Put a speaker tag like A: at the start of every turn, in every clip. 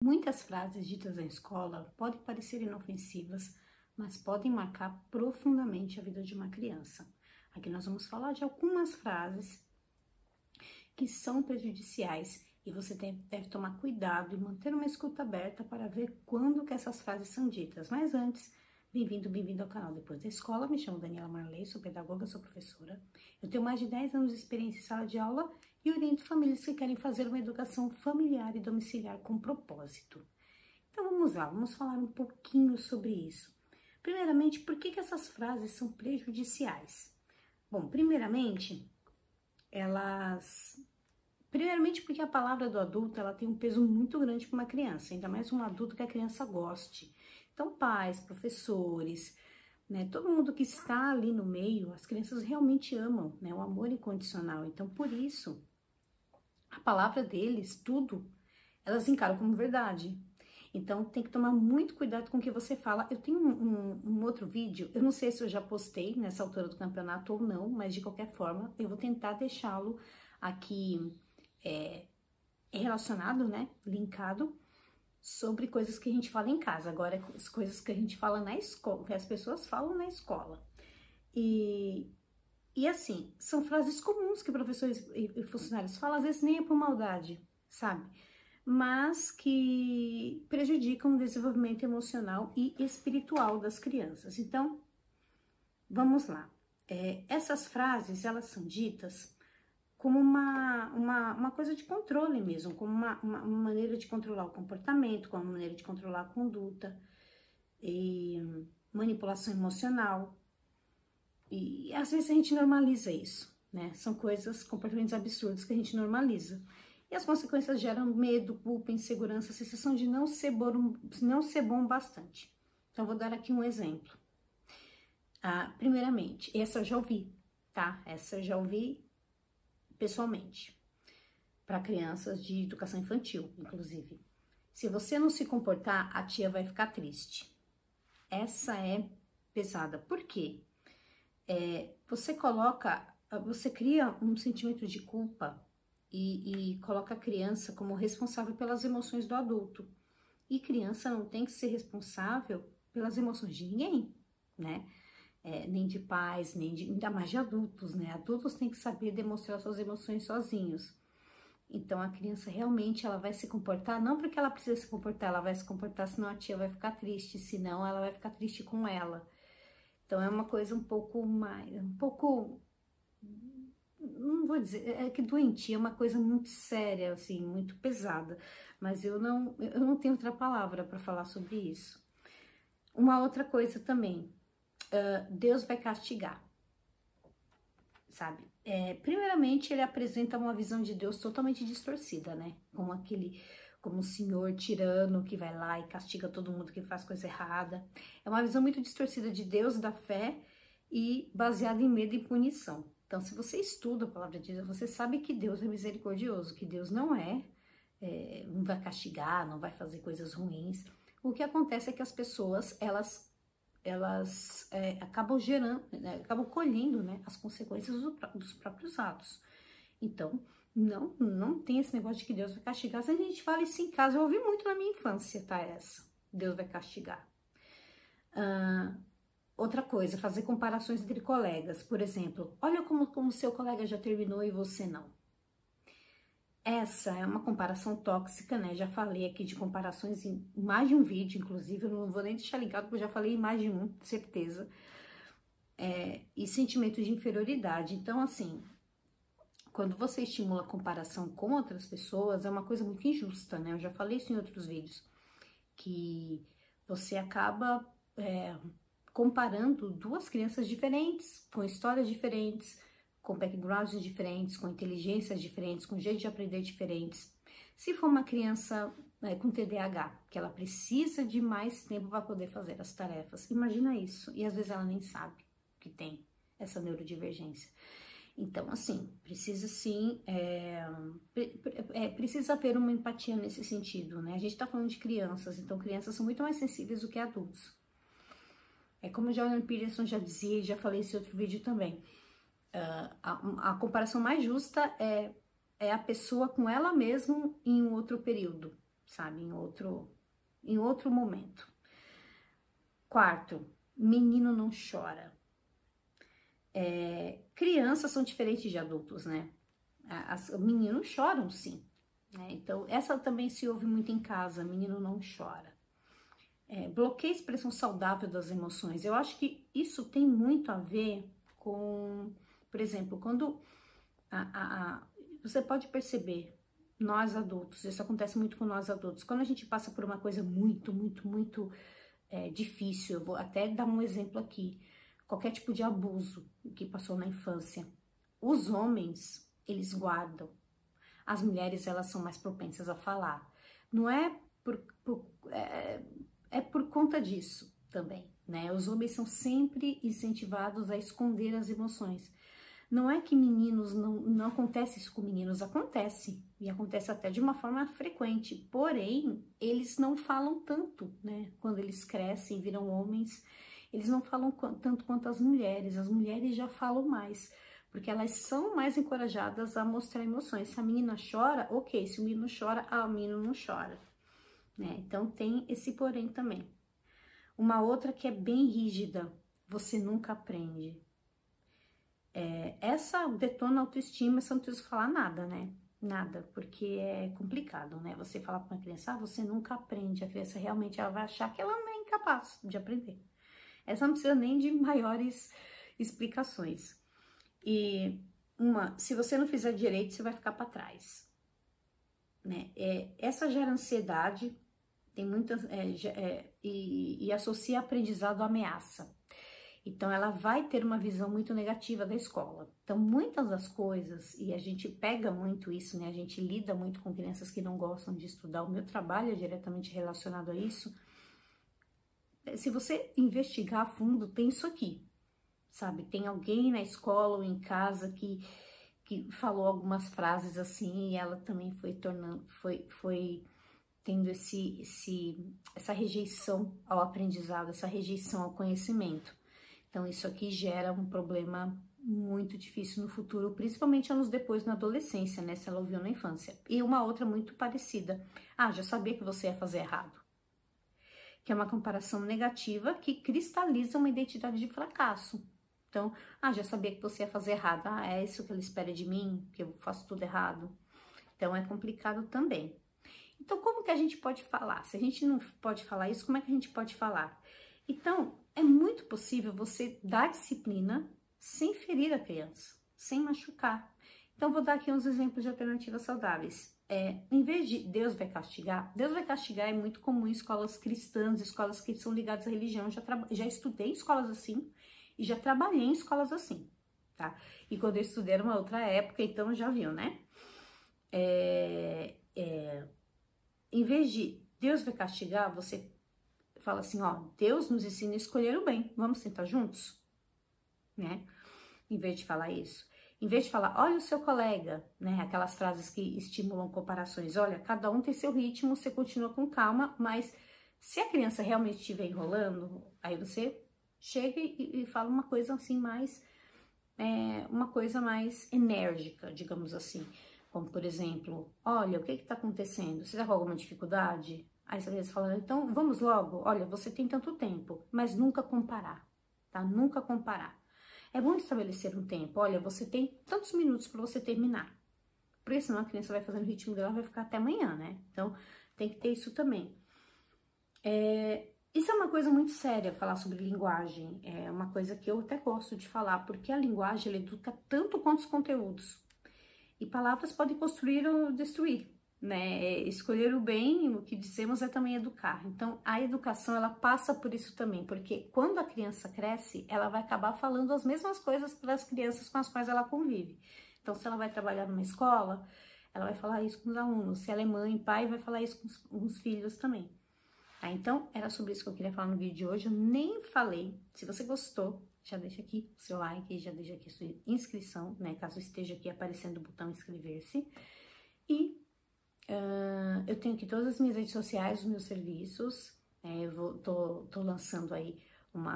A: Muitas frases ditas na escola podem parecer inofensivas, mas podem marcar profundamente a vida de uma criança. Aqui nós vamos falar de algumas frases que são prejudiciais e você deve tomar cuidado e manter uma escuta aberta para ver quando que essas frases são ditas. Mas antes, bem-vindo ao canal Depois da Escola. Me chamo Daniela Marley, sou pedagoga, sou professora. Eu tenho mais de 10 anos de experiência em sala de aula e oriento famílias que querem fazer uma educação familiar e domiciliar com propósito. Então vamos lá, vamos falar um pouquinho sobre isso. Primeiramente, por que essas frases são prejudiciais? Bom, primeiramente porque a palavra do adulto ela tem um peso muito grande para uma criança, ainda mais um adulto que a criança goste. Então, pais, professores, né, todo mundo que está ali no meio, as crianças realmente amam, né, o amor incondicional. Então, por isso, a palavra deles, tudo, elas encaram como verdade. Então, tem que tomar muito cuidado com o que você fala. Eu tenho um outro vídeo, eu não sei se eu já postei nessa altura do campeonato ou não, mas de qualquer forma, eu vou tentar deixá-lo aqui relacionado, né, linkado, sobre coisas que a gente fala em casa. Agora, as coisas que a gente fala na escola, que as pessoas falam na escola. E assim, são frases comuns que professores e funcionários falam, às vezes nem é por maldade, sabe? Mas que prejudicam o desenvolvimento emocional e espiritual das crianças. Então, vamos lá. Essas frases, elas são ditas como uma coisa de controle mesmo, como uma maneira de controlar o comportamento, como uma maneira de controlar a conduta, e manipulação emocional. E às vezes a gente normaliza isso, né? São comportamentos absurdos que a gente normaliza. E as consequências geram medo, culpa, insegurança, sensação de não ser bom bastante. Então, vou dar aqui um exemplo. Primeiramente, essa eu já ouvi, tá? Essa eu já ouvi pessoalmente, para crianças de educação infantil, inclusive. Se você não se comportar, a tia vai ficar triste. Essa é pesada. Por quê? Você cria um sentimento de culpa e coloca a criança como responsável pelas emoções do adulto. E criança não tem que ser responsável pelas emoções de ninguém, né? Nem de pais, ainda mais de adultos, né? Adultos têm que saber demonstrar suas emoções sozinhos. Então, a criança realmente ela vai se comportar, não porque ela precisa se comportar, ela vai se comportar, senão a tia vai ficar triste, senão ela vai ficar triste com ela. Então, é uma coisa não vou dizer, é que doentia, é uma coisa muito séria, assim, muito pesada. Mas eu não tenho outra palavra para falar sobre isso. Uma outra coisa também, Deus vai castigar, sabe? Primeiramente, ele apresenta uma visão de Deus totalmente distorcida, né? Como um senhor tirano que vai lá e castiga todo mundo que faz coisa errada. É uma visão muito distorcida de Deus, da fé e baseada em medo e punição. Então, se você estuda a palavra de Deus, você sabe que Deus é misericordioso, que Deus não não vai castigar, não vai fazer coisas ruins. O que acontece é que as pessoas, elas acabam gerando, né, acabam colhendo, né, as consequências dos próprios atos. Então, não tem esse negócio de que Deus vai castigar. Se a gente fala isso em casa, eu ouvi muito na minha infância, tá? Deus vai castigar. Outra coisa, fazer comparações entre colegas. Por exemplo, olha como seu colega já terminou e você não. Essa é uma comparação tóxica, né? Já falei aqui de comparações em mais de um vídeo, inclusive, eu não vou nem deixar ligado, porque eu já falei em mais de um, certeza. E sentimento de inferioridade. Então, assim, quando você estimula a comparação com outras pessoas, é uma coisa muito injusta, né? Eu já falei isso em outros vídeos, que você acaba comparando duas crianças diferentes, com histórias diferentes, com backgrounds diferentes, com inteligências diferentes, com jeito de aprender diferentes. Se for uma criança com TDAH, que ela precisa de mais tempo para poder fazer as tarefas, imagina isso. E às vezes ela nem sabe que tem essa neurodivergência. Então, assim, precisa sim, precisa haver uma empatia nesse sentido, né? A gente tá falando de crianças, então crianças são muito mais sensíveis do que adultos. Como o Jordan Peterson já dizia, e já falei nesse outro vídeo também, a comparação mais justa é a pessoa com ela mesma em um outro período, sabe? Em outro momento. Quarto, menino não chora. Crianças são diferentes de adultos, né? Meninos choram, sim. Né? Então, essa também se ouve muito em casa, menino não chora. Bloqueia a expressão saudável das emoções. Eu acho que isso tem muito a ver com, por exemplo, quando você pode perceber, nós adultos, isso acontece muito com nós adultos, quando a gente passa por uma coisa muito difícil, eu vou até dar um exemplo aqui, qualquer tipo de abuso que passou na infância, os homens, eles guardam, as mulheres, elas são mais propensas a falar, não é por conta disso também, né? Os homens são sempre incentivados a esconder as emoções. Não é que meninos, não acontece isso com meninos, acontece, e acontece até de uma forma frequente, porém, eles não falam tanto, né? Quando eles crescem e viram homens, eles não falam tanto quanto as mulheres já falam mais, porque elas são mais encorajadas a mostrar emoções. Se a menina chora, ok, se o menino chora, o menino não chora, né? Então tem esse porém também. Uma outra que é bem rígida, você nunca aprende. Essa detona a autoestima, você não precisa falar nada, né? Nada, porque é complicado, né? Você falar para uma criança, você nunca aprende. A criança realmente ela vai achar que ela não é incapaz de aprender. Essa não precisa nem de maiores explicações. E se você não fizer direito, você vai ficar para trás, né? Essa gera ansiedade, tem muitas, e associa aprendizado à ameaça. Então, ela vai ter uma visão muito negativa da escola. Então, muitas das coisas, e a gente pega muito isso, né? A gente lida muito com crianças que não gostam de estudar. O meu trabalho é diretamente relacionado a isso. Se você investigar a fundo, tem isso aqui, sabe? Tem alguém na escola ou em casa que falou algumas frases assim, e ela também foi tendo essa rejeição ao aprendizado, essa rejeição ao conhecimento. Então, isso aqui gera um problema muito difícil no futuro, principalmente anos depois, na adolescência, né? Se ela ouviu na infância. E uma outra muito parecida. Já sabia que você ia fazer errado. Que é uma comparação negativa que cristaliza uma identidade de fracasso. Então, já sabia que você ia fazer errado. É isso que ela espera de mim, que eu faço tudo errado. Então, é complicado também. Então, como que a gente pode falar? Se a gente não pode falar isso, como é que a gente pode falar? Então, é muito possível você dar disciplina sem ferir a criança, sem machucar. Então, vou dar aqui uns exemplos de alternativas saudáveis. Em vez de Deus vai castigar é muito comum em escolas cristãs, escolas que são ligadas à religião. Já estudei em escolas assim e já trabalhei em escolas assim, tá? E quando eu estudei era uma outra época, então já viu, né? Em vez de Deus vai castigar, você fala assim, Deus nos ensina a escolher o bem, vamos sentar juntos? Né? Em vez de falar isso. Em vez de falar, olha o seu colega, né? Aquelas frases que estimulam comparações. Olha, cada um tem seu ritmo, você continua com calma, mas se a criança realmente estiver enrolando, aí você chega e fala uma coisa assim mais, uma coisa mais enérgica, digamos assim. Como, por exemplo, olha, o que está acontecendo? Você está com alguma dificuldade? Aí você fala, então vamos logo, olha, você tem tanto tempo, mas nunca comparar, tá? Nunca comparar. É bom estabelecer um tempo, olha, você tem tantos minutos para você terminar, porque senão a criança vai fazendo o ritmo dela, vai ficar até amanhã, né? Então, tem que ter isso também. Isso é uma coisa muito séria, falar sobre linguagem, é uma coisa que eu até gosto de falar, porque a linguagem, ela educa tanto quanto os conteúdos. E palavras podem construir ou destruir, né? Escolher o bem, o que dizemos é também educar. Então, a educação, ela passa por isso também, porque quando a criança cresce, ela vai acabar falando as mesmas coisas para as crianças com as quais ela convive. Então, se ela vai trabalhar numa escola, ela vai falar isso com os alunos. Se ela é mãe, pai, vai falar isso com os filhos também. Tá? Então, era sobre isso que eu queria falar no vídeo de hoje. Eu nem falei. Se você gostou, já deixa aqui o seu like, já deixa aqui a sua inscrição, né? Caso esteja aqui aparecendo o botão inscrever-se. E eu tenho aqui todas as minhas redes sociais, os meus serviços. Tô lançando aí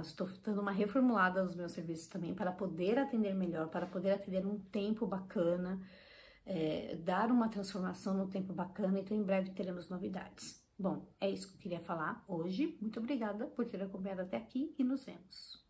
A: estou dando uma reformulada nos meus serviços também para poder atender melhor, para poder atender um tempo bacana. dar uma transformação no tempo bacana, então em breve teremos novidades. Bom, é isso que eu queria falar hoje. Muito obrigada por ter acompanhado até aqui e nos vemos.